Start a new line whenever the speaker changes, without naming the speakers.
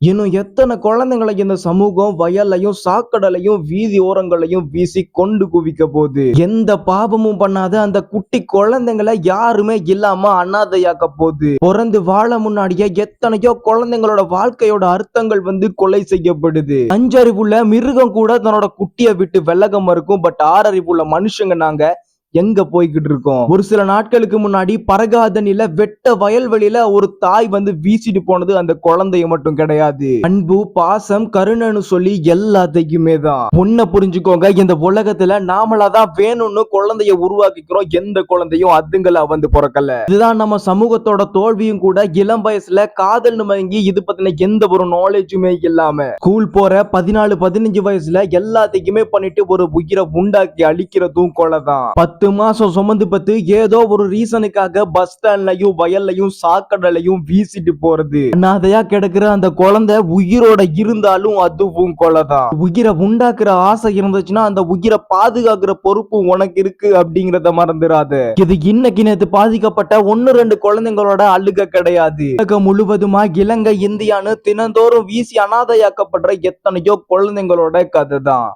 இன்னும் எத்தனை குழந்தைங்களை இந்த சமூகம் வயல்லையும் சாக்கடலையும் வீதி ஓரங்களையும் வீசி கொண்டு குவிக்க போகுது. எந்த பாவமும் பண்ணாத அந்த குட்டி குழந்தைங்களை யாருமே இல்லாம அனாதையாக்க போகுது. பிறந்து வாழ முன்னாடியே எத்தனையோ குழந்தைங்களோட வாழ்க்கையோட அர்த்தங்கள் கொலை செய்யப்படுது. அஞ்சறிவுள்ள மிருகம் கூட தன்னோட குட்டியை விட்டு விலக மறுக்கும். பட் ஆறறிவுள்ள மனுஷங்க நாங்க எங்க போய்கிட்டு இருக்கோம். ஒரு சில நாட்களுக்கு முன்னாடி பரகாதனில வெட்ட வயல்வெளியில ஒரு தாய் வீசிட்டு போனது அந்த குழந்தைய மட்டும் கிடையாது. அன்பு பாசம் கருணைன்னு சொல்லி எல்லாத்தையுமே தான். ஒன்ன புரிஞ்சுக்கோங்க, இந்த உலகத்துல நாமளாதான் வேணும்னு குழந்தைய உருவாக்கிக்கிறோம். எந்த குழந்தையும் அதுங்களா பிறக்கல. இதுதான் நம்ம சமூகத்தோட தோல்வியும் கூட. இளம் வயசுல காதல் மயங்கி இது பத்தின எந்த ஒரு நாலேஜுமே இல்லாம ஸ்கூல் போற 14-15 வயசுல எல்லாத்தையுமே பண்ணிட்டு ஒரு உயிரை உண்டாக்கி அழிக்கிறதும் கொலைதான். 10 மாசம் சுமந்து பத்து ஏதோ ஒரு ரீசனுக்காக பஸ் ஸ்டாண்ட்லயும் வயல்லையும் சாக்கடலையும் வீசிட்டு போறது. அனாதையா கிடக்குற அந்த குழந்தை உயிரோட இருந்தாலும் அதுவும் கொலைதான். உயிரை உண்டாக்குற ஆசை இருந்துச்சுன்னா அந்த உயிரை பாதுகாக்கிற பொறுப்பு உனக்கு இருக்கு அப்படிங்கறத மறந்துடாத. இது இன்னைக்கு நேத்து பாதிக்கப்பட்ட 1-2 குழந்தைங்களோட அழுக கிடையாது. உலகம் முழுவதுமா இலங்கை இந்தியான்னு தினந்தோறும் வீசி அனாதையாக்கப்படுற எத்தனையோ குழந்தைங்களோட கதை தான்.